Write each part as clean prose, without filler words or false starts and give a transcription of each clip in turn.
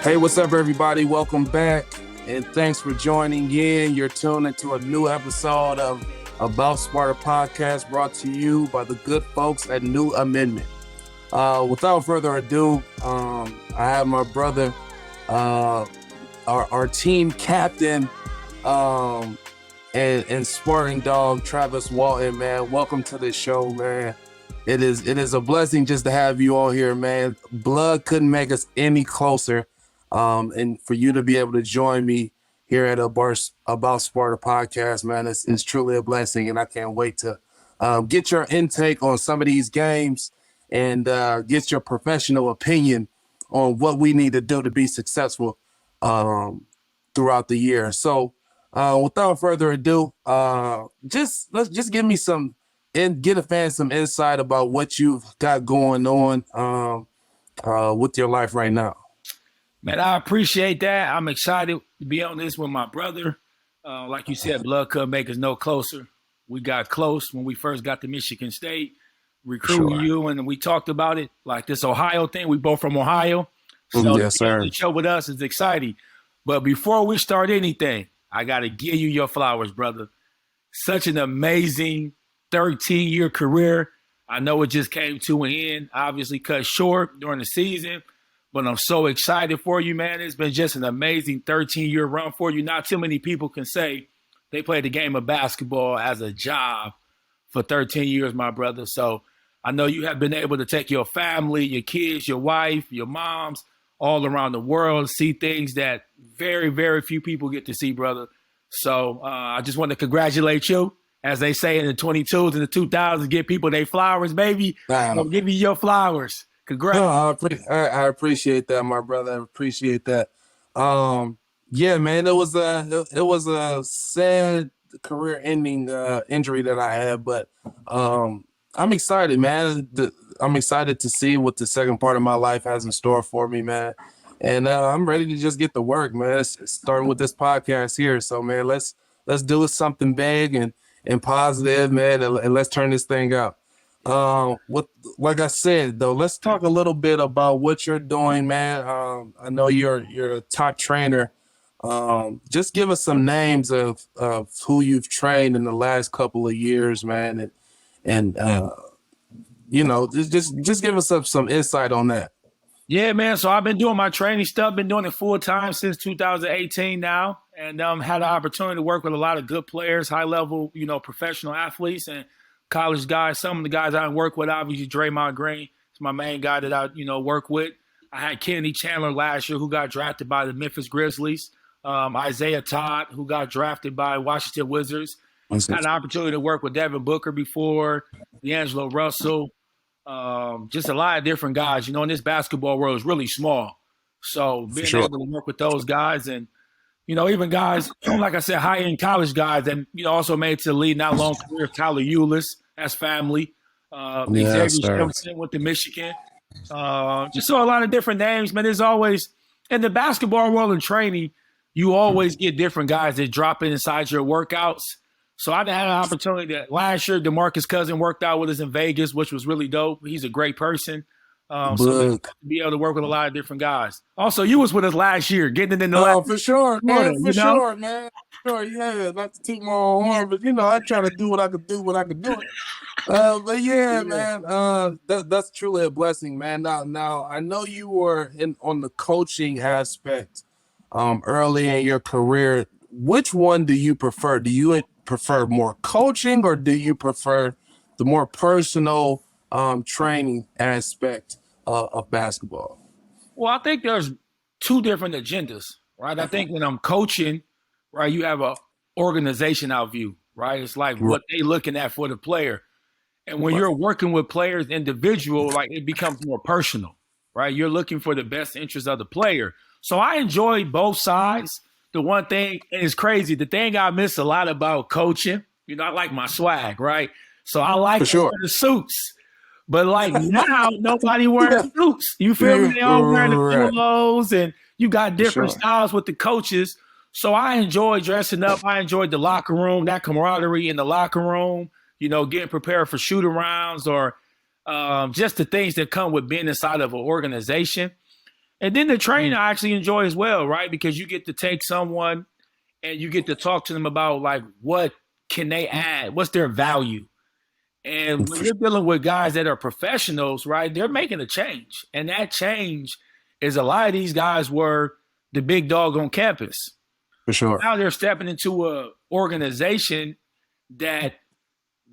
Hey, what's up, everybody? Welcome back, and thanks for joining in. You're tuned into a new episode of About Sparta podcast, brought to you by the good folks at New Amendment. Without further ado, I have my brother, our team captain, and Spartan dog, Travis Walton. Man, welcome to the show, man. It is a blessing just to have you on here, man. Blood couldn't make us any closer. And for you to be able to join me here at About Sparta podcast, man, it's truly a blessing, and I can't wait to get your intake on some of these games and get your professional opinion on what we need to do to be successful throughout the year. So, without further ado, let's give me some and get a fan some insight about what you've got going on with your life right now. Man, I appreciate that. I'm excited to be on this with my brother. Like you said, blood couldn't make us no closer. We got close when we first got to Michigan State, recruiting you, and we talked about it, like this Ohio thing. We both from Ohio. So yes, sir. The show with us is exciting. But before we start anything, I got to give you your flowers, brother. Such an amazing 13-year career. I know it just came to an end, obviously cut short during the season. But I'm so excited for you, man. It's been just an amazing 13-year run for you. Not too many people can say they played the game of basketball as a job for 13 years, my brother. So I know you have been able to take your family, your kids, your wife, your moms, all around the world, see things that very, very few people get to see, brother. So I just want to congratulate you. As they say in the 22s and the 2000s, give people their flowers, baby. I'll give you your flowers. Congrats. No, I appreciate that, my brother. I appreciate that. Yeah, man, it was a sad career-ending injury that I had, but I'm excited, man. I'm excited to see what the second part of my life has in store for me, man. And I'm ready to just get to work, man. Starting with this podcast here, so man, let's do something big and positive, man, and let's turn this thing out. Like I said, though, let's talk a little bit about what you're doing, man. I know you're a top trainer. Just give us some names of who you've trained in the last couple of years, man, and just give us some insight on that. Yeah, man. So I've been doing my training stuff, been doing it full time since 2018 now, and had the opportunity to work with a lot of good players, high level, professional athletes and college guys. Some of the guys I work with, obviously Draymond Green is my main guy that I work with. I had Kennedy Chandler last year, who got drafted by the Memphis Grizzlies. Isaiah Todd, who got drafted by Washington Wizards. Had an opportunity to work with Devin Booker before, D'Angelo Russell. Just a lot of different guys. In this basketball world is really small. So being able to work with those guys and even guys, like I said, high-end college guys and, also made it to the league, not long career, Tyler Eulis, that's family. Xavier Simpson went to Michigan. Just saw a lot of different names, man. There's always, in the basketball world and training, you always get different guys that drop in inside your workouts. So I had an opportunity that last year, DeMarcus Cousins worked out with us in Vegas, which was really dope. He's a great person. So to be able to work with a lot of different guys. Also, you was with us last year, getting it in the last for sure, man. For sure, man. Sure, yeah. Not to toot my own horn, but I try to do what I could do when I could do it. But yeah, man, that's truly a blessing, man. Now I know you were on the coaching aspect early in your career. Which one do you prefer? Do you prefer more coaching, or do you prefer the more personal training aspect of basketball? Well, I think there's two different agendas, right? I think when I'm coaching, right, you have a organization out view, right? It's like what they looking at for the player. And when you're working with players individual, like it becomes more personal, right? You're looking for the best interest of the player. So I enjoy both sides. The one thing, and it's crazy, the thing I miss a lot about coaching, I like my swag, right? So I like the suits. But like now, nobody wearing suits. You feel me? They all wearing the polos, and you got different styles with the coaches. So I enjoy dressing up. I enjoyed the locker room, that camaraderie in the locker room, getting prepared for shoot-arounds or just the things that come with being inside of an organization. And then the training I actually enjoy as well, right? Because you get to take someone and you get to talk to them about like what can they add, what's their value. And when you're dealing with guys that are professionals, right, they're making a change. And that change is a lot of these guys were the big dog on campus. For sure. Now they're stepping into a organization that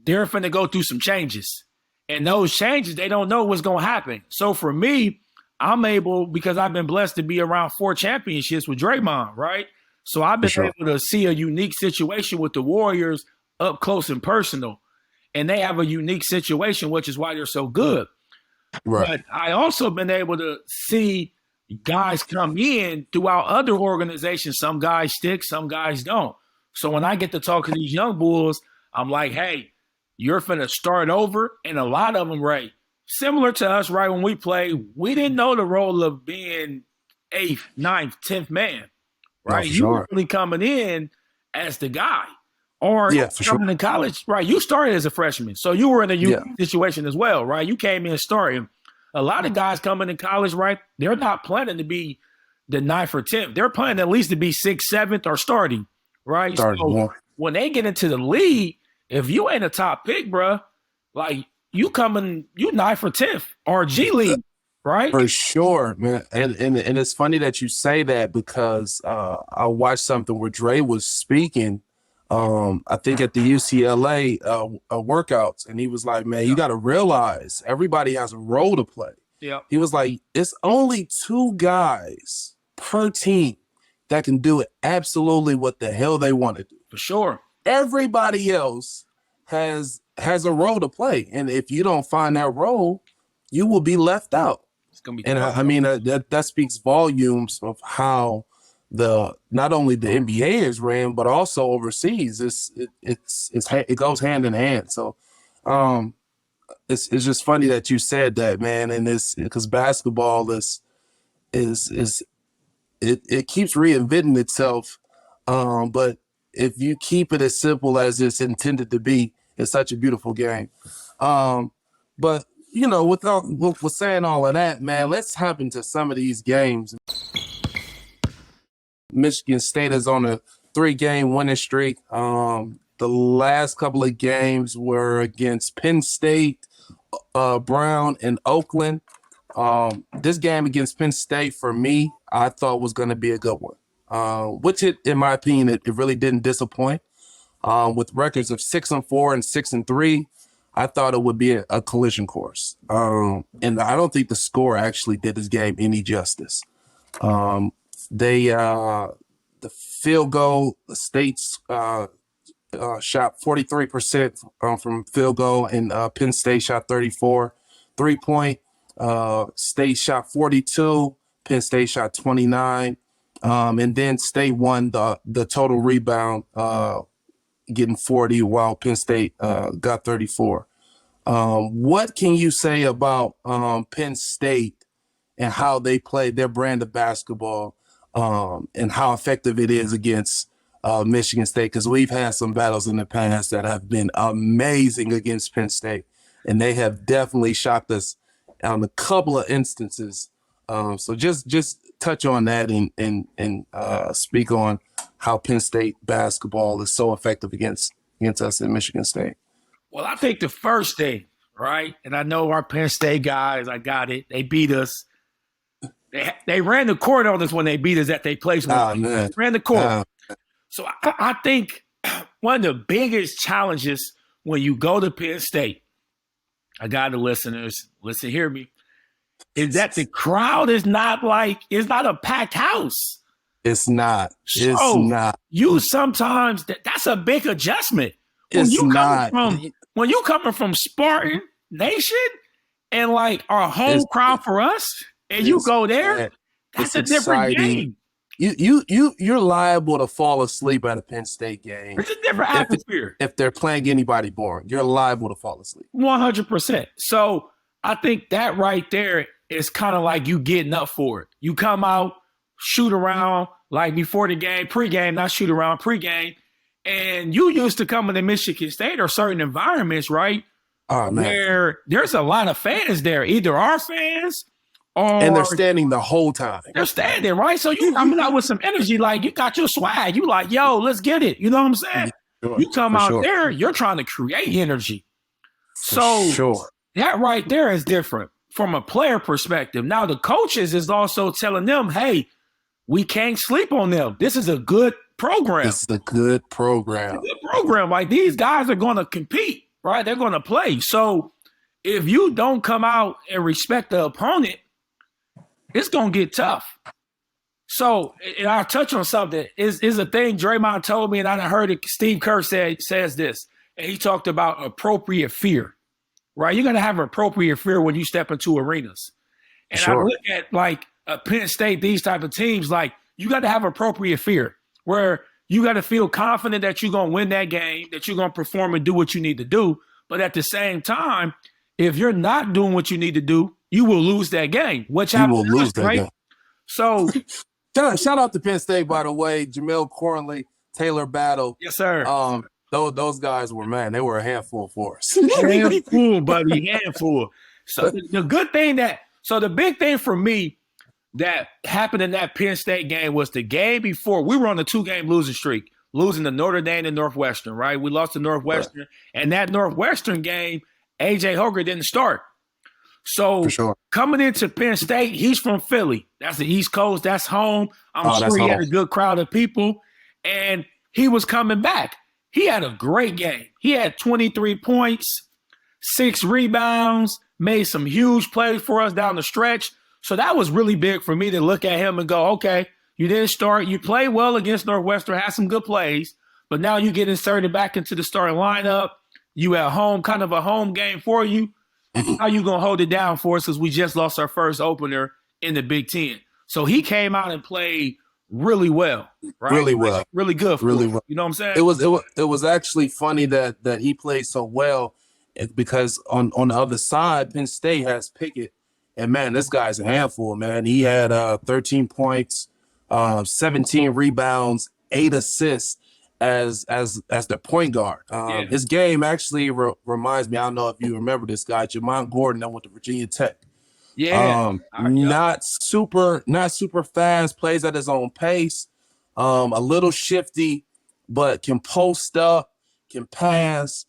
they're finna go through some changes. And those changes, they don't know what's going to happen. So for me, I'm able, because I've been blessed to be around 4 championships with Draymond, right? So I've been able to see a unique situation with the Warriors up close and personal. And they have a unique situation, which is why they're so good. Right. But I also been able to see guys come in throughout other organizations. Some guys stick, some guys don't. So when I get to talk to these young bulls, I'm like, hey, you're finna start over. And a lot of them, right, similar to us, right, when we play, we didn't know the role of being 8th, 9th, 10th man, right? You were really coming in as the guy. Or coming to college, right? You started as a freshman, so you were in a unique situation as well, right? You came in starting. A lot of guys coming to college, right? They're not planning to be the 9th or 10th. They're planning at least to be 6th, 7th, or starting, right? So when they get into the league, if you ain't a top pick, bro, like you 9th or 10th or G League, right? For sure, man. And it's funny that you say that because I watched something where Dre was speaking. I think at the UCLA workouts, and he was like, man, you got to realize everybody has a role to play. Yeah. He was like, it's only 2 guys per team that can do it absolutely what the hell they want to do. For sure. Everybody else has a role to play. And if you don't find that role, you will be left out. It's gonna be I mean, that speaks volumes of how not only the NBA is ran, but also overseas. It goes hand in hand. So it's just funny that you said that, man. And it's because basketball it keeps reinventing itself. But if you keep it as simple as it's intended to be, it's such a beautiful game. But you know, with saying all of that, man, let's hop into some of these games. Michigan State is on a 3-game winning streak. The last couple of games were against Penn State, Brown, and Oakland. This game against Penn State, for me, I thought was going to be a good one, which in my opinion, it really didn't disappoint. With records of 6-4 and 6-3, I thought it would be a collision course. And I don't think the score actually did this game any justice. The field goal, the State's shot 43% from field goal, and Penn State shot 34. 3-point, State shot 42, Penn State shot 29, and then State won the total rebound, getting 40, while Penn State got 34. What can you say about Penn State and how they play their brand of basketball? And how effective it is against Michigan State, because we've had some battles in the past that have been amazing against Penn State, and they have definitely shocked us on a couple of instances. So just touch on that and speak on how Penn State basketball is so effective against us in Michigan State. Well, I think the first thing, right, and I know our Penn State guys, I got it, they beat us. They ran the court on us when they beat us at their place. Man. Ran the court. So I think one of the biggest challenges when you go to Penn State, I got the listeners, hear me, is that the crowd is not a packed house. It's not. It's not. You sometimes, that's a big adjustment. When you coming from Spartan Nation and like our home crowd for us, and you go there, that's a different game. You're liable to fall asleep at a Penn State game. It's a different atmosphere. If they're playing anybody boring, you're liable to fall asleep. 100%. So I think that right there is kind of like you getting up for it. You come out, shoot around like before the game, pregame, not shoot around, pregame. And you used to coming to Michigan State or certain environments, right? Oh, man. Where there's a lot of fans there, either our fans And they're or standing the whole time. they're standing, right? So you coming out with some energy, like you got your swag. You like, yo, let's get it. You know what I'm saying? Sure, You come for out sure. there, you're trying to create energy. For So sure. that right there is different from a player perspective. Now the coaches is also telling them, hey, we can't sleep on them. This is a good program. It's a good program. It's a good program. Like these guys are going to compete, right? They're going to play. So if you don't come out and respect the opponent, it's going to get tough. So, and I'll touch on something. Is a thing Draymond told me, and I heard it. Steve Kerr says this, and he talked about appropriate fear. Right, you're gonna have appropriate fear when you step into arenas. And Sure. I look at like Penn State, these type of teams, like you got to have appropriate fear, where you got to feel confident that you're gonna win that game, that you're gonna perform and do what you need to do. But at the same time, if you're not doing what you need to do, you will lose that game. Which You will lose that game. So, shout out to Penn State, by the way. Jamel Cornley, Taylor Battle. yes, sir. Those guys were, man, they were a handful for us. Handful, buddy, handful. So the good thing so the big thing for me that happened in that Penn State game was the game before. We were on a 2-game losing streak, losing to Notre Dame and Northwestern, right? We lost to Northwestern. Right. And that Northwestern game, A.J. Hoger didn't start. So coming into Penn State, he's from Philly. That's the East Coast. That's home. I'm sure he had a good crowd of people. And he was coming back. He had a great game. He had 23 points, 6 rebounds, made some huge plays for us down the stretch. So that was really big for me to look at him and go, okay, you didn't start. You played well against Northwestern, had some good plays, but now you get inserted back into the starting lineup. You at home, kind of a home game for you. How you going to hold it down for us because we just lost our first opener in the Big Ten. So he came out and played really well, right? Really well, really good, really well. You know what I'm saying? It was actually funny that he played so well because on the other side, Penn State has Pickett, and man, this guy's a handful, man. He had 13 points, 17 rebounds, 8 assists as the point guard. His game actually reminds me. I don't know if you remember this guy, Jamont Gordon, that went to Virginia Tech. Yeah, not super fast, plays at his own pace, a little shifty, but can post up, can pass,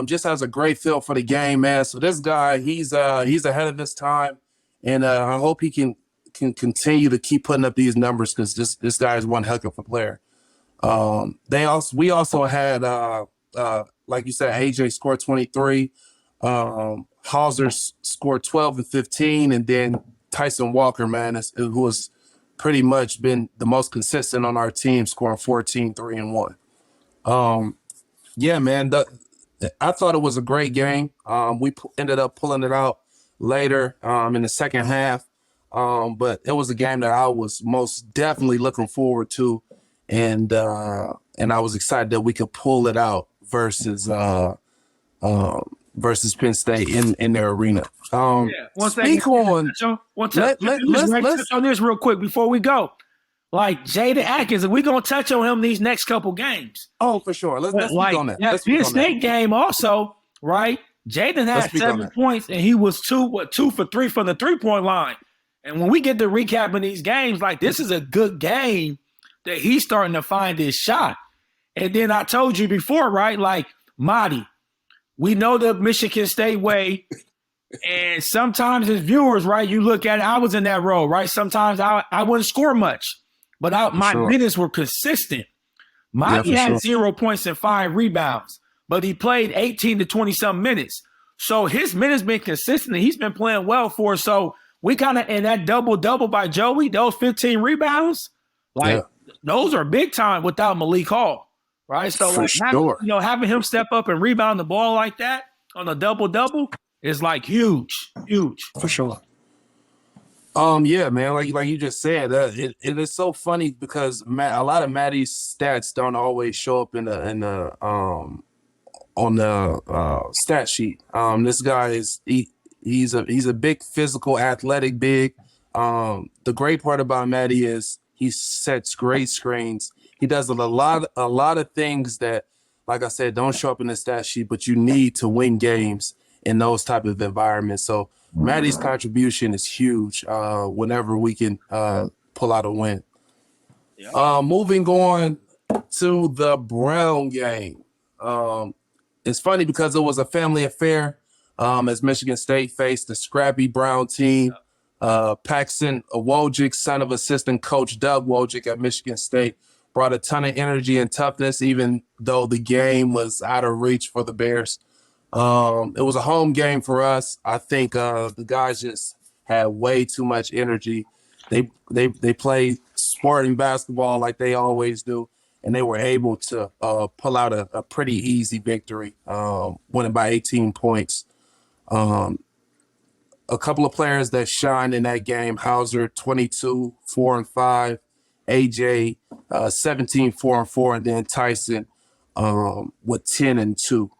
just has a great feel for the game, man. So this guy, he's ahead of his time, and I hope he can continue to keep putting up these numbers because this guy is one heck of a player. We also had like you said, AJ scored 23. Hauser scored 12 and 15, and then Tyson Walker, man, who has pretty much been the most consistent on our team, scoring 14, 3 and 1. Yeah, man, I thought it was a great game. We ended up pulling it out later in the second half, but it was a game that I was most definitely looking forward to, and I was excited that we could pull it out versus Penn State in their arena. One second. Let's on this real quick before we go. Like Jaden Atkins, we're gonna touch on him these next couple games. Oh, for sure. Let's speak on that. That Penn State game also, right? Jaden had 7 points and he was 2 for 3 from the 3-point line. And when we get to recapping these games, like this is a good game that he's starting to find his shot. And then I told you before, right? Like Marty, we know the Michigan State way. And sometimes as viewers, right, you look at it, I was in that role, right? Sometimes I wouldn't score much, but my minutes were consistent. Marty had 0 points and 5 rebounds, but he played 18 to 20-some minutes. So his minutes been consistent, and he's been playing well for us. So we kind of, in that double-double by Joey, those 15 rebounds, those are big time without Malik Hall, right? So having him step up and rebound the ball like that on a double-double is like huge. For sure. Yeah, man, like you just said, it is so funny because a lot of Maddie's stats don't always show up on the stat sheet. This guy he's a big physical, athletic big. The great part about Maddie is he sets great screens. He does a lot of things that, like I said, don't show up in the stat sheet, but you need to win games in those type of environments. So Maddie's contribution is huge whenever we can pull out a win. Yeah. Moving on to the Brown game. It's funny because it was a family affair as Michigan State faced the scrappy Brown team. Paxton Wojcik, son of assistant coach Doug Wojcik at Michigan State, brought a ton of energy and toughness, even though the game was out of reach for the Bears. It was a home game for us. I think the guys just had way too much energy. They played sporting basketball like they always do, and they were able to pull out a pretty easy victory, winning by 18 points. A couple of players that shined in that game: Hauser, 22, 4 and 5; AJ, 17, 4 and 4; and then Tyson with 10 and 2.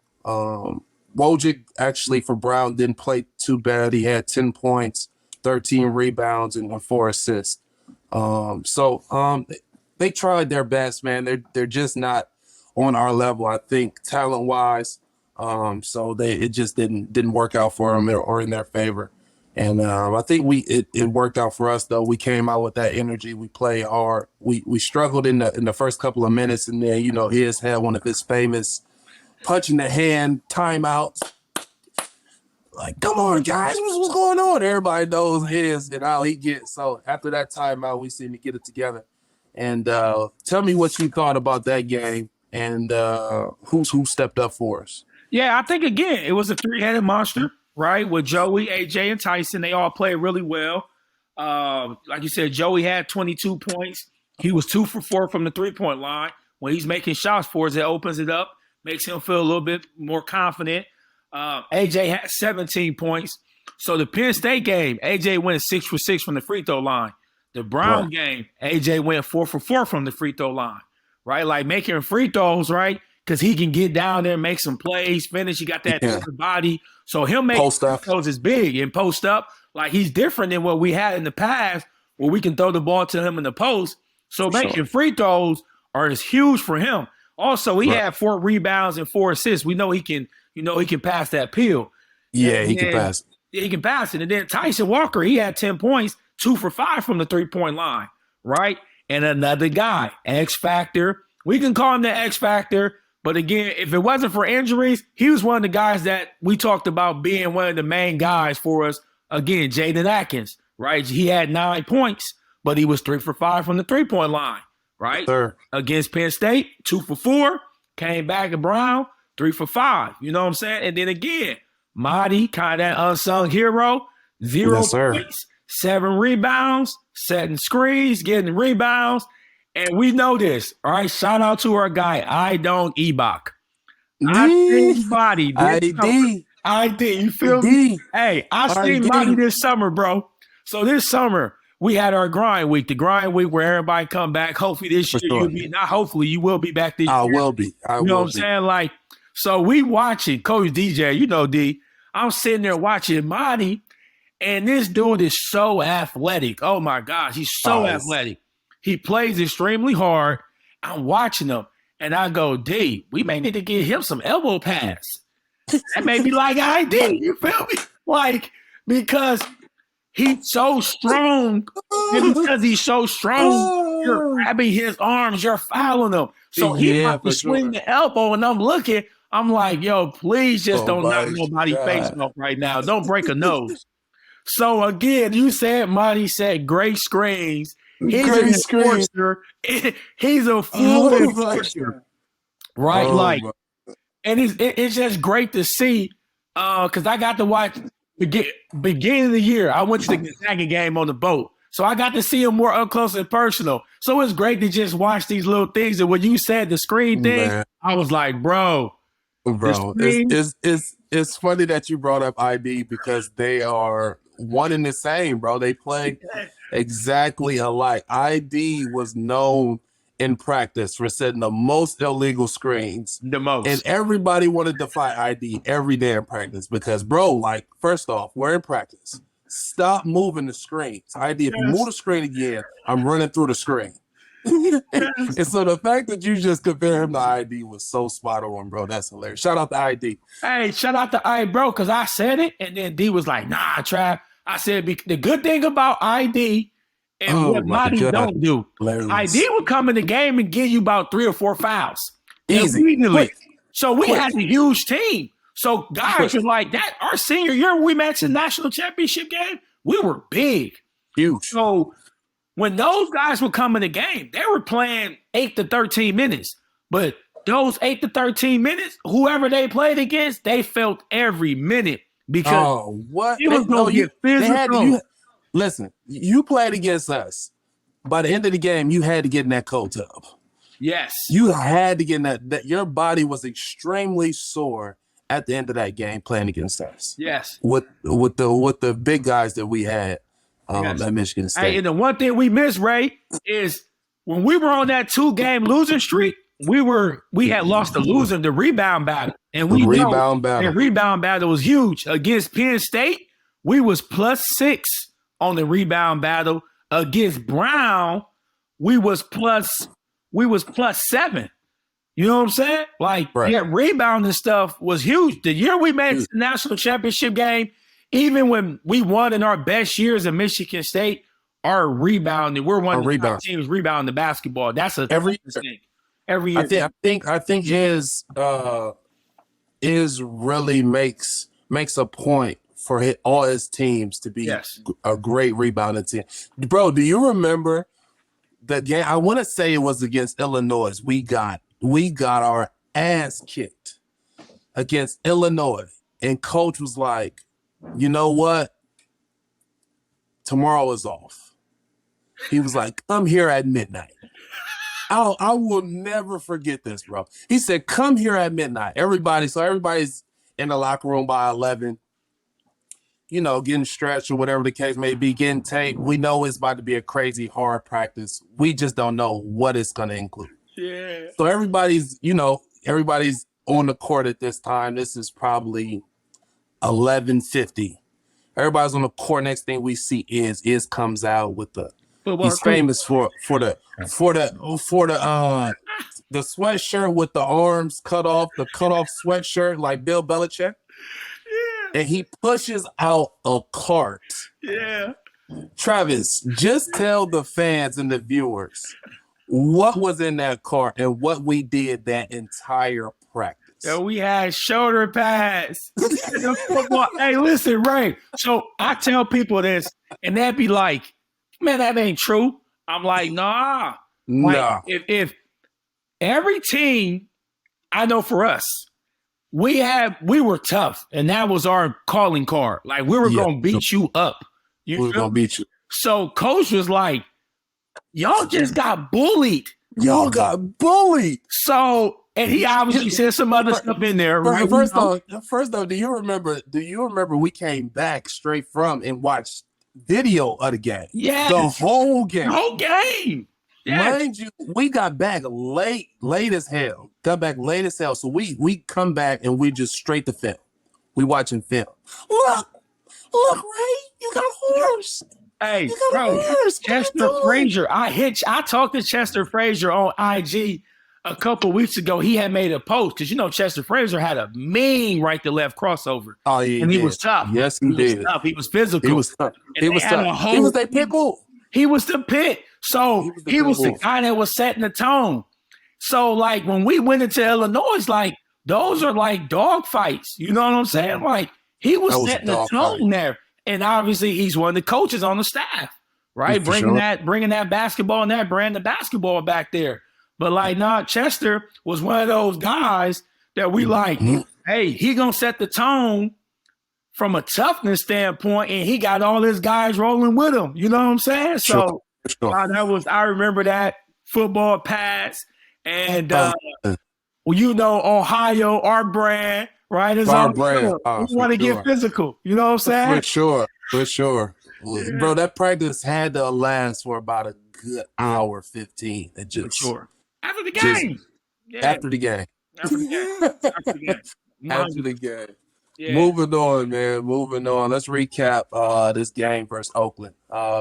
Wojcik actually for Brown didn't play too bad. He had 10 points, 13 rebounds, and 4 assists. They tried their best, man. They're just not on our level, I think, talent wise. It just didn't work out for them or in their favor. And I think it worked out for us though. We came out with that energy. We played hard. We struggled in the first couple of minutes, and then his had one of his famous punch in the hand timeouts. Like, come on, guys, what's going on? Everybody knows his and how he gets. So after that timeout, we seem to get it together. And tell me what you thought about that game and who stepped up for us. Yeah, I think, again, it was a three-headed monster, right? With Joey, AJ, and Tyson. They all played really well. Like you said, Joey had 22 points. He was 2 for 4 from the three-point line. When he's making shots for us, it opens it up, makes him feel a little bit more confident. AJ had 17 points. So the Penn State game, AJ went 6 for 6 from the free throw line. The Brown game, AJ went 4 for 4 from the free throw line, right? Like making free throws, right? Because he can get down there, make some plays, finish. He got that body. So him making free throws is big. And post up, like he's different than what we had in the past where we can throw the ball to him in the post. So making free throws is huge for him. Also, he had 4 rebounds and 4 assists. We know he can pass that pill. Yeah, he can pass it. He can pass it. And then Tyson Walker, he had 10 points, 2 for 5 from the three-point line, right? And another guy, X Factor. We can call him the X Factor. But again, if it wasn't for injuries, he was one of the guys that we talked about being one of the main guys for us. Again, Jaden Atkins, right? He had 9 points, but he was 3 for 5 from the three-point line, right? Sir. Against Penn State, 2 for 4, came back at Brown, 3 for 5. You know what I'm saying? And then again, Marty, kind of that unsung hero, 0 points, 7 rebounds, setting screens, getting rebounds. And we know this, all right? Shout out to our guy, I don't Ebok. I seen Marty. You feel me? Hey, I seen Marty this summer, bro. So this summer, we had our grind week, the grind week where everybody come back. Hopefully this year you'll be, not hopefully, you will be back this year. I will be. You know what I'm saying? Like, so we watching Coach DJ, you know, D. I'm sitting there watching Marty, and this dude is so athletic. Oh my gosh, he's so athletic. He plays extremely hard. I'm watching him, and I go, D, we may need to get him some elbow pass. That may be like ID, you feel me? Like, because he's so strong, and because he's so strong, you're grabbing his arms, you're fouling him. So he about to swing the elbow, and I'm looking, I'm like, yo, please just don't knock nobody's face off right now. Don't break a nose. So again, you said Monty said great screens. He's an enforcer. He's a full enforcer. Right? And it's just great to see because I got to watch beginning of the year. I went to the Gonzaga game on the boat. So I got to see him more up close and personal. So it's great to just watch these little things. And when you said the screen thing, I was like, bro. It's funny that you brought up ID because they are one and the same, bro. They play exactly alike. ID was known in practice for setting the most illegal screens. The most. And everybody wanted to fight ID every day in practice because, bro, like, first off, we're in practice. Stop moving the screens. ID, if you move the screen again, I'm running through the screen. And so the fact that you just compare him to ID was so spot on, bro. That's hilarious. Shout out to ID. Hey, shout out to I, bro, because I said it, and then D was like, nah, Trav. I said, the good thing about ID and Oh what my Monty God. don't do, ID Hilarious. would come in the game and give you about 3 or 4 fouls. Easy. Immediately. Quick. So we Quick. had a huge team. So guys Quick. were like that. Our senior year, when we matched the national championship game, we were big. Huge. So when those guys would come in the game, they were playing 8 to 13 minutes. But those 8 to 13 minutes, whoever they played against, they felt every minute because what? it was going to get physical. Listen, you played against us. By the end of the game, you had to get in that cold tub. Yes. You had to get in that your body was extremely sore at the end of that game playing against us. Yes. With the big guys that we had at Michigan State. Hey, and the one thing we missed, Ray, is when we were on that 2-game losing streak, we had lost the rebound battle. And the rebound battle was huge. Against Penn State, we was +6 on the rebound battle. Against Brown, we was +7. You know what I'm saying? Like, rebounding stuff was huge. The year we made the national championship game, even when we won in our best years in Michigan State, our rebounding, we're one of the top teams rebounding the basketball. That's every thing. Every year. I think is really makes a point for all his teams to be a great rebounding team. Bro, do you remember that game? I want to say it was against Illinois. We got our ass kicked against Illinois. And coach was like, you know what? Tomorrow is off. He was like, come here at midnight. I will never forget this, bro. He said, come here at midnight. Everybody's in the locker room by 11, getting stretched or whatever the case may be, getting taped. We know it's about to be a crazy hard practice. We just don't know what it's going to include. Yeah. So everybody's on the court at this time. This is probably 11:50. Everybody's on the court. Next thing we see is comes out with he's famous for the sweatshirt with the arms cut off, the cut off sweatshirt like Bill Belichick. Yeah. And he pushes out a cart. Yeah. Travis, just tell the fans and the viewers what was in that cart and what we did that entire practice. Yeah, we had shoulder pads. Hey, listen, Ray. So I tell people this, and they'd be like, man, that ain't true. I'm like, nah. Like, if every team, I know for us, we were tough, and that was our calling card. Like, we were going to beat you up. We were going to beat you. So coach was like, y'all just got bullied. Y'all got bullied. So, and he obviously said some other stuff in there. Right? First though, do you remember we came back straight from and watched video of the game? Yeah. The whole game. Yes. Mind you, we got back late as hell. So we come back and we just straight to film. We watching film. Look, Ray, you got horse. Hey, bro, Chester Frazier. I talked to Chester Frazier on IG a couple weeks ago. He had made a post because Chester Frazier had a mean right to left crossover. Oh yeah, and he was tough. Yes, he did. Was tough. He was physical. He was tough. He was that pit bull. He was the pit. So he was the guy that was setting the tone. So like when we went into Illinois, like those are like dog fights. You know what I'm saying? Like he was setting the tone there. And obviously he's one of the coaches on the staff, right? Bringing that basketball and that brand of basketball back there. But like, Chester was one of those guys that we like, hey, he gonna set the tone from a toughness standpoint, and he got all his guys rolling with him. You know what I'm saying? So I remember that football pads and Ohio, our brand. Right, it's our brand. We want to get physical. You know what I'm saying? For sure. Yeah. Bro, that practice had to last for about a good hour 15. For sure. After the game. After the game. Yeah. Moving on, man. Moving on. Let's recap this game versus Oakland.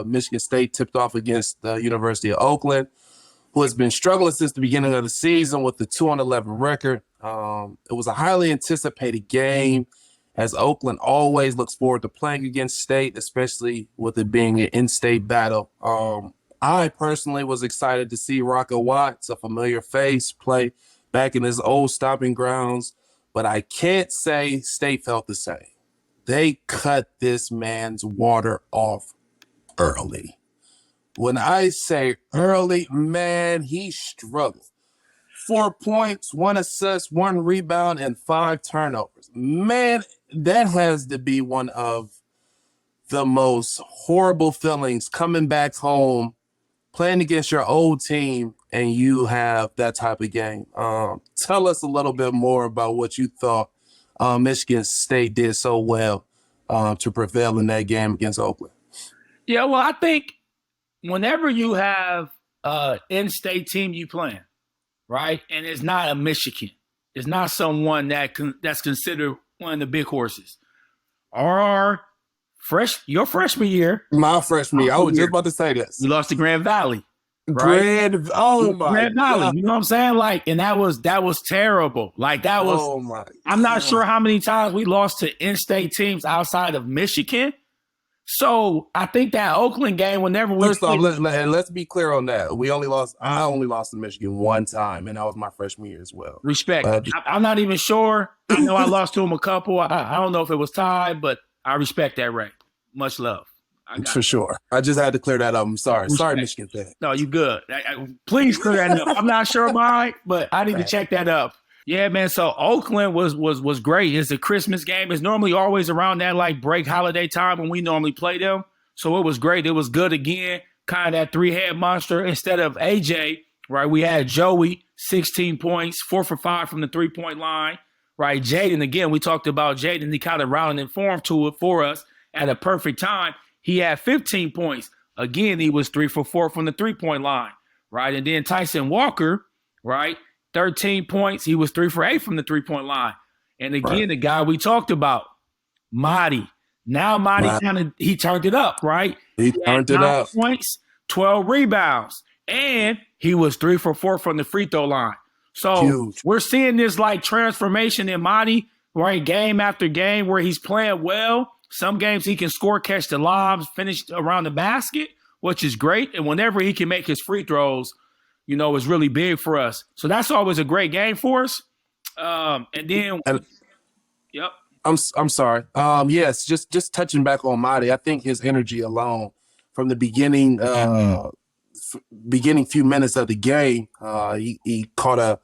Michigan State tipped off against the University of Oakland. who has been struggling since the beginning of the season with the 2-11 record. It was a highly anticipated game, as Oakland always looks forward to playing against State, especially with it being an in-state battle. I personally was excited to see Rocco Watts, a familiar face, play back in his old stomping grounds, but I can't say State felt the same. They cut this man's water off early. When I say early, man, he struggled. 4 points, 1 assist, 1 rebound, and 5 turnovers. Man, that has to be one of the most horrible feelings coming back home, playing against your old team, and you have that type of game. Tell us a little bit more about what you thought Michigan State did so well to prevail in that game against Oakland. Yeah, well, I think whenever you have an in-state team you playing, right, and it's not a Michigan, it's not someone that's considered one of the big horses. Your freshman year. My freshman year. I was just about to say this. You lost to Grand Valley. Right? Grand Valley. You know what I'm saying? Like, and that was terrible. Like, that was. Oh my! I'm not sure how many times we lost to in-state teams outside of Michigan. So I think that Oakland game, whenever we first off, let's be clear on that. I only lost to Michigan one time, and that was my freshman year as well. Respect. I'm not even sure. I know I lost to him a couple. I don't know if it was tied, but I respect that, Ray. Much love. For sure. I just had to clear that up. I'm sorry. Respect. Sorry, Michigan fan. No, you good. Please clear that up. I'm not sure why, but I need to check that up. Yeah, man. So Oakland was great. It's a Christmas game. It's normally always around that like break holiday time when we normally play them. So it was great. It was good again. Kind of that 3-head monster. Instead of AJ, right, we had Joey, 16 points, 4 for 5 from the 3-point line. Right, Jaden, again, we talked about Jaden. He kind of rounded in form to it for us at a perfect time. He had 15 points. Again, he was 3 for 4 from the 3-point line. Right, and then Tyson Walker, right, 13 points. He was 3 for 8 from the 3-point line. And again, the guy we talked about, Marty. Now Marty he turned it up, right? He turned it up. 9 points, 12 rebounds. And he was 3 for 4 from the free throw line. So we're seeing this like transformation in Marty, right? Game after game where he's playing well. Some games he can score, catch the lobs, finish around the basket, which is great. And whenever he can make his free throws, you know, it's really big for us. So that's always a great game for us. Yep. I'm sorry. Yes, just touching back on Marty. I think his energy alone from the beginning few minutes of the game, he caught a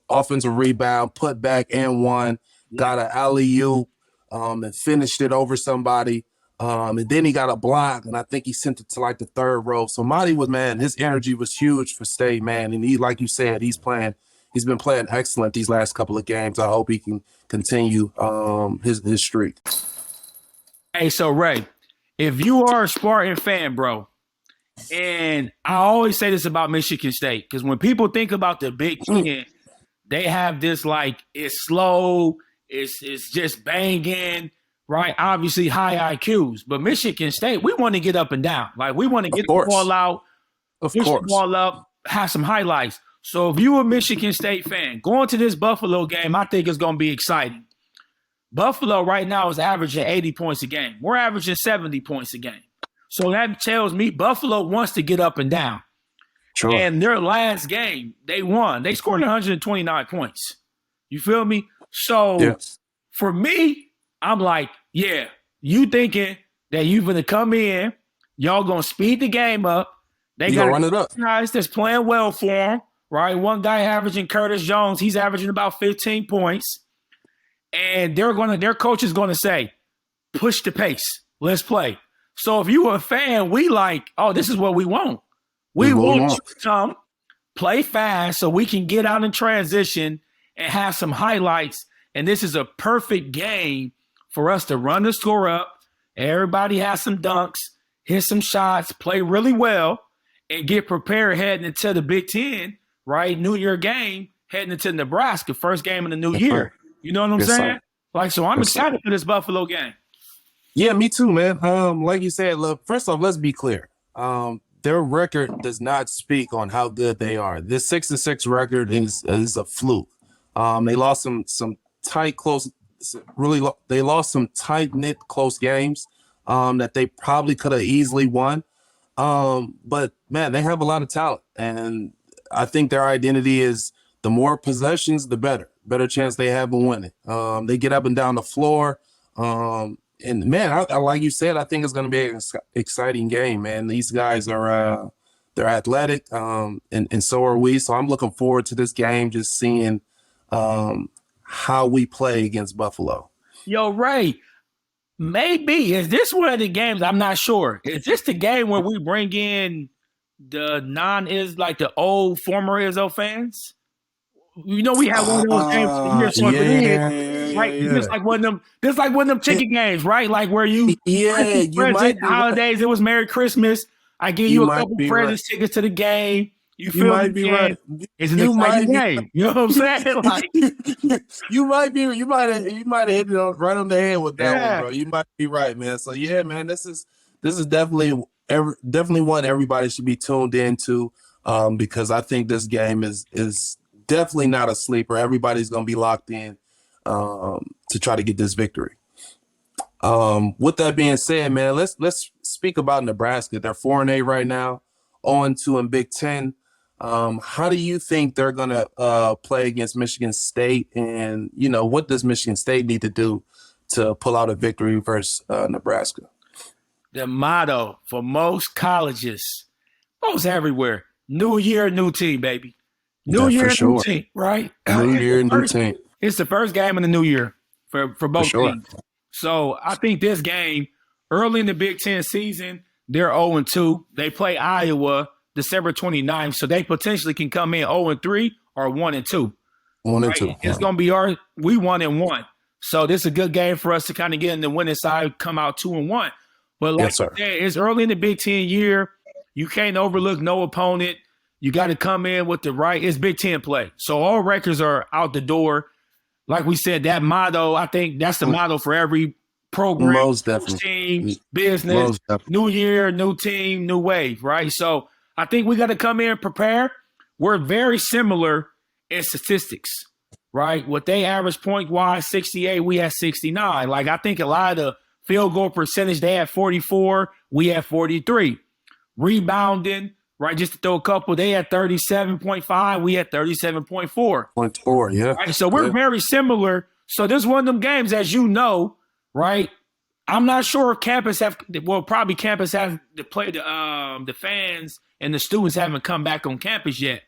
offensive rebound, put back and one, got an alley-oop, and finished it over somebody. And then he got a block, and I think he sent it to like the third row. So Marty his energy was huge for State, man. And he, like you said, he's been playing excellent these last couple of games. I hope he can continue his streak. Hey, so Ray, if you are a Spartan fan, bro, and I always say this about Michigan State, because when people think about the Big Ten, they have this like it's slow, it's just banging, right? Obviously high IQs, but Michigan State, we want to get up and down. Like we want to get the ball out, push the ball up, have some highlights. So if you're a Michigan State fan, going to this Buffalo game, I think it's going to be exciting. Buffalo right now is averaging 80 points a game. We're averaging 70 points a game. So that tells me Buffalo wants to get up and down. Sure. And their last game, they won. They scored 129 points. You feel me? So for me, I'm like, yeah, you thinking that you're going to come in, y'all going to speed the game up. They got run it up. Guys that's playing well for them, right? One guy averaging Curtis Jones, he's averaging about 15 points. And their coach is going to say, push the pace. Let's play. So if you were a fan, we like, oh, this is what we want. We want you to come, play fast so we can get out in transition and have some highlights. And this is a perfect game for us to run the score up. Everybody has some dunks, hit some shots, play really well, and get prepared heading into the Big Ten, right? New Year game, heading into Nebraska, first game of the new year. You know what I'm saying? Like, so I'm excited for this Buffalo game. Yeah, me too, man. Like you said, look, first off, let's be clear. their record does not speak on how good they are. This 6-6 record is a fluke. They lost some tight, close, they lost some tight knit, close games that they probably could have easily won. But man, they have a lot of talent, and I think their identity is the more possessions, the better chance they have of winning. They get up and down the floor. And man, I like you said, I think it's going to be an exciting game, man. These guys are, they're athletic, and so are we. So I'm looking forward to this game, just seeing how we play against Buffalo. Yo, Ray, maybe is this one of the games? I'm not sure. Is this the game where we bring in the the old former Izzo fans? You know, we had one of those games the year so right? Yeah. Just like one of them chicken games, right? Like where you present holidays. Right. It was Merry Christmas. I give you a couple presents, tickets to the game. You might be right. It's an exciting game. You know what I'm saying? Like, you might have hit it right on the head with that one, bro. You might be right, man. So yeah, man, this is definitely one everybody should be tuned into, because I think this game is definitely not a sleeper. Everybody's gonna be locked in to try to get this victory. With that being said, man, let's speak about Nebraska. They're 4-8 right now, 0-2 in Big Ten. How do you think they're gonna play against Michigan State? And what does Michigan State need to do to pull out a victory versus Nebraska? The motto for most colleges, most everywhere: New year, new team, baby. New year, new team, right? New year, new team. It's the first game in the new year for both teams. So I think this game, early in the Big Ten season, they're 0-2. They play Iowa December 29th, so they potentially can come in 0-3 or 1-2. 1-2. It's going to be we 1-1. So this is a good game for us to kind of get in the winning side, come out 2-1. But like I said, it's early in the Big Ten year. You can't overlook no opponent. You got to come in with it's Big Ten play. So all records are out the door. Like we said, that motto, I think that's the motto for every program, most definitely. Team, business, new year, new team, new wave, right? So I think we got to come in prepared. We're very similar in statistics, right? What they average point-wise, 68, we had 69. Like, I think a lot of the field goal percentage, they had 44, we had 43. Rebounding, right, just to throw a couple, they had 37.5, we had 37.4. 0.4, yeah. Right? So we're very similar. So this is one of them games, as you know, right? I'm not sure if campus has to play the fans and the students haven't come back on campus yet.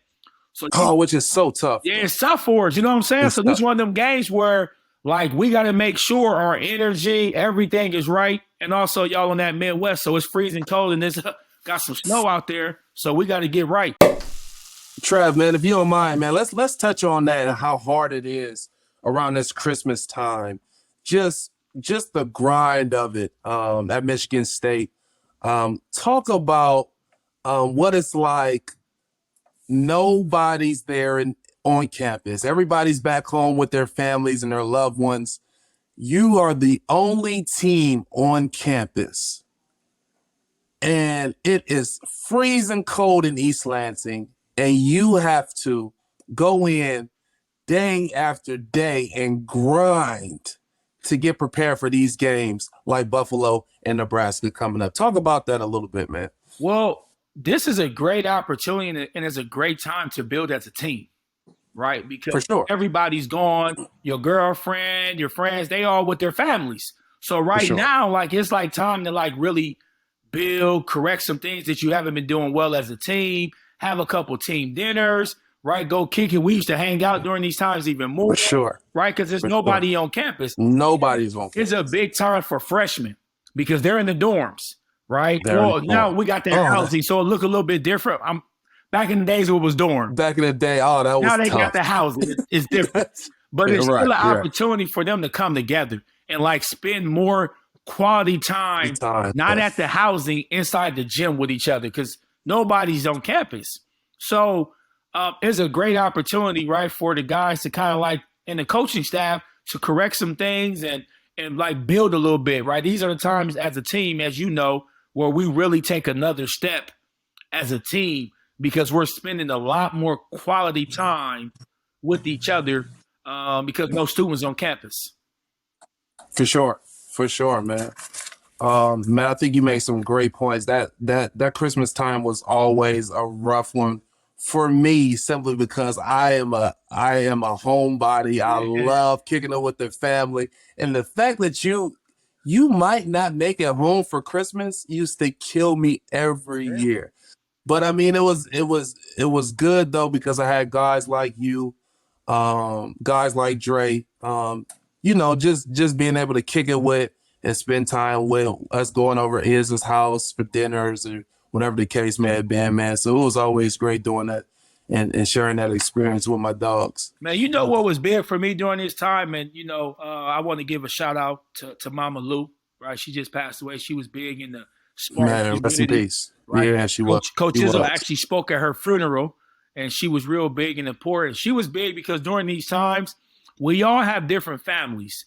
So which is so tough. Yeah, it's tough for us. You know what I'm saying? So this is one of them games where, like, we got to make sure our energy, everything is right. And also, y'all in that Midwest, so it's freezing cold and there's got some snow out there. So we got to get right. Trav, man, if you don't mind, man, let's touch on that and how hard it is around this Christmas time. Just the grind of it at Michigan State. Talk about what it's like. Nobody's there on campus. Everybody's back home with their families and their loved ones. You are the only team on campus. And it is freezing cold in East Lansing. And you have to go in day after day and grind to get prepared for these games like Buffalo and Nebraska coming up. Talk about that a little bit, man. Well, this is a great opportunity and it's a great time to build as a team, right? Because everybody's gone, your girlfriend, your friends, they all with their families. So now, like, it's like time to like really build, correct some things that you haven't been doing well as a team, have a couple team dinners, right? Go kick it. We used to hang out during these times even more. For sure. Right? Because there's nobody on campus. Nobody's on campus. It's a big time for freshmen because they're in the dorms. Right. Well, now we got that housing, so it look a little bit different. Back in the days, it was dorm. Back in the day, that was now they tough. got the housing. It's different, but it's still an opportunity for them to come together and like spend more quality time not at the housing, inside the gym with each other because nobody's on campus. So it's a great opportunity, right, for the guys to kind of like and the coaching staff to correct some things and like build a little bit. Right. These are the times as a team, as you know, where we really take another step as a team because we're spending a lot more quality time with each other because no students on campus. For sure, man. Man, I think you make some great points. That Christmas time was always a rough one for me, simply because I am a homebody. I Yeah. love kicking it with the family, and the fact that you might not make it home for Christmas used to kill me every year. But I mean, it was good though, because I had guys like you, guys like Dre, just being able to kick it with and spend time with us, going over his house for dinners or whatever the case may have been, man. So it was always great doing that and sharing that experience with my dogs. Man, you know what was big for me during this time, and I want to give a shout out to Mama Lou. Right, she just passed away. She was big in the Sparta Man, rest in community. peace. Right, Yeah, she was. Coach She Izzo was. actually spoke at her funeral, and she was real big and important. She was big because during these times, we all have different families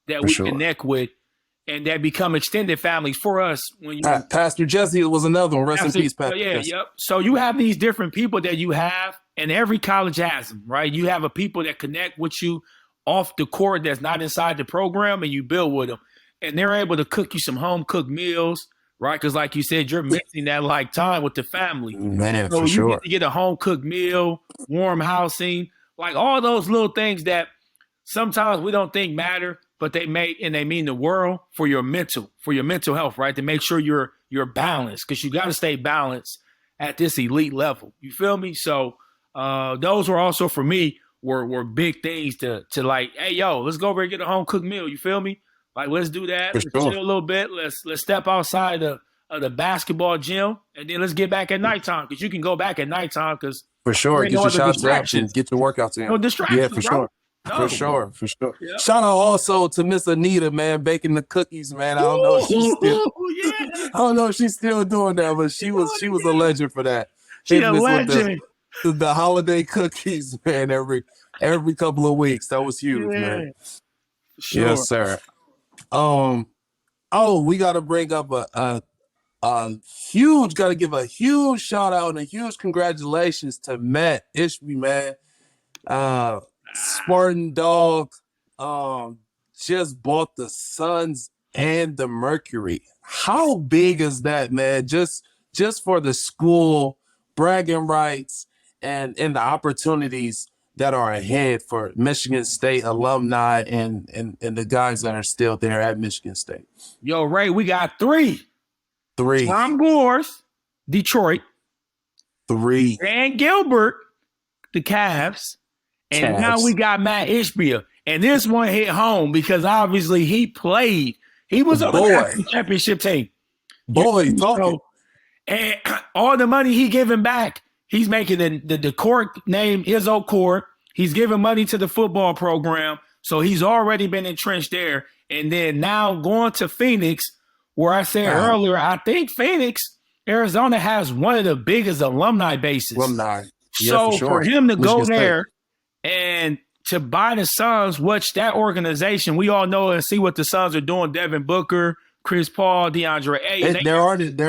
that For we sure. connect with, and that become extended families for us. When you Pastor Jesse was another one. Rest in peace, Pastor yeah, Jesse. yep. So you have these different people that you have, and every college has them, right? You have a people that connect with you off the court that's not inside the program, and you build with them, and they're able to cook you some home cooked meals, right? Because like you said, you're missing that like time with the family. Man, So for you sure. get to get a home cooked meal, warm housing, like all those little things that sometimes we don't think matter, but they mean the world for your mental health, right? To make sure you're balanced, because you got to stay balanced at this elite level. You feel me? So those were also for me were big things to like, hey yo, let's go over and get a home cooked meal. You feel me? Like let's do that. For Let's sure. chill a little bit. Let's step outside of the basketball gym, and then let's get back at nighttime, because you can go back at nighttime because For sure. there ain't Get no your other shots up distractions. and get your workouts in. No distractions, Yeah, for bro. sure. No. For sure. For sure. Yeah. Shout out also to Miss Anita, man, baking the cookies, man. I don't know if she's still Yeah. I don't know if she's still doing that, but she was a legend for that. She Hitting a us with legend. the holiday cookies, man, every couple of weeks. That was huge, Yeah. man. Sure. Yes, sir. We gotta bring up gotta give a huge shout out and a huge congratulations to Matt Ishby, man. Spartan Dog just bought the Suns and the Mercury. How big is that, man? Just for the school bragging rights and the opportunities that are ahead for Michigan State alumni and the guys that are still there at Michigan State. Yo, Ray, we got three. Three. Tom Gores, Detroit, Three. Dan Gilbert, the Cavs, and now Cavs. we got Matt Ishbia. And this one hit home because obviously he played. He was on the national championship team. Boy, talking. And all the money he giving back, he's making the court name Izzo Court. He's giving money to the football program. So he's already been entrenched there. And then now going to Phoenix, where I said earlier, I think Phoenix, Arizona has one of the biggest alumni bases. Alumni. Yeah, So for sure. for him to go Michigan State. there and to buy the Suns, which that organization, we all know and see what the Suns are doing. Devin Booker, Chris Paul, DeAndre Ayton. They're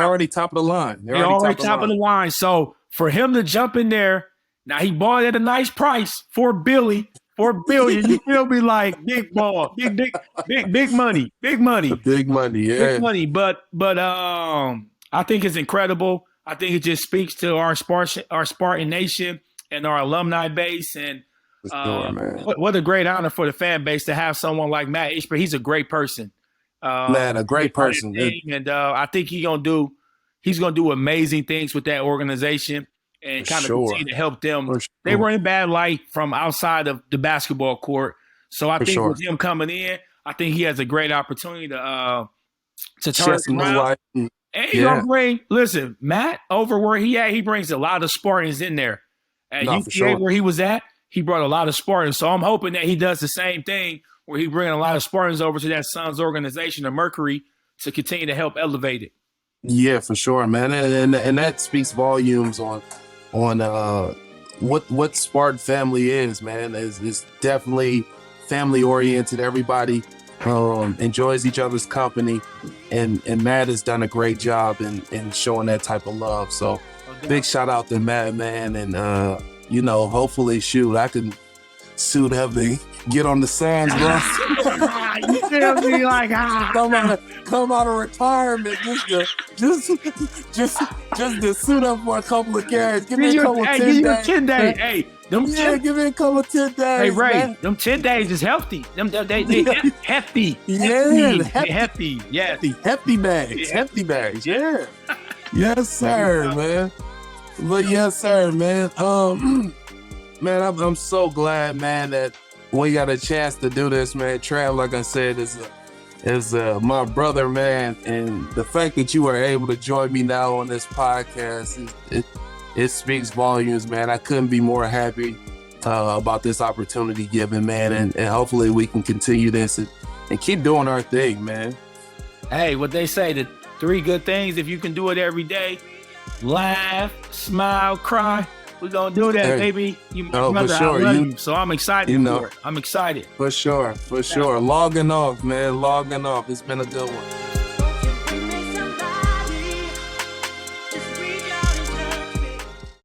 already top of the line. They're already top of the line. So for him to jump in there, now he bought at a nice price for $1 billion. You feel me? Like big ball, big money, Big money, yeah. big money. But I think it's incredible. I think it just speaks to our Spartan nation and our alumni base. And For sure, man. what a great honor for the fan base to have someone like Matt Ishbia. He's a great person. Man, a great person. And I think he's gonna do amazing things with that organization and kind of continue to help them. They were in bad light from outside of the basketball court. So I think with him coming in, I think he has a great opportunity to turn it around. And he's gonna bring Matt over where he at, he brings a lot of Spartans in there. At UVA where he was at, he brought a lot of Spartans. So I'm hoping that he does the same thing where he bring a lot of Spartans over to that Suns organization, the Mercury, to continue to help elevate it. Yeah, for sure, man. And that speaks volumes on what Spartan family is, man. It's definitely family oriented. Everybody enjoys each other's company, and Matt has done a great job in showing that type of love. So big shout out to Madman, and you know, hopefully, shoot, I can suit up and get on the Suns, bro. You feel me? Like, come out of retirement just to suit up for a couple of carries. Give me a couple of 10 days. Hey, give me a couple of 10 days. Hey, Ray, man. them 10 days is healthy. They hefty. Yeah, hefty. Yeah. Hefty bags. Hefty bags. Yeah. Yes, sir, man. But yes, sir, man. Man, I'm so glad, man, that we got a chance to do this, man. Trav, like I said, is my brother, man, and the fact that you were able to join me now on this podcast, it speaks volumes, man. I couldn't be more happy about this opportunity given, man, and hopefully we can continue this and keep doing our thing, man. Hey, what they say, the 3 good things, if you can do it every day: laugh, smile, cry. We're going to do that, baby. You, brother, for sure. I love you. So I'm excited for it. I'm excited. For sure. Logging off, man. Logging off. It's been a good one.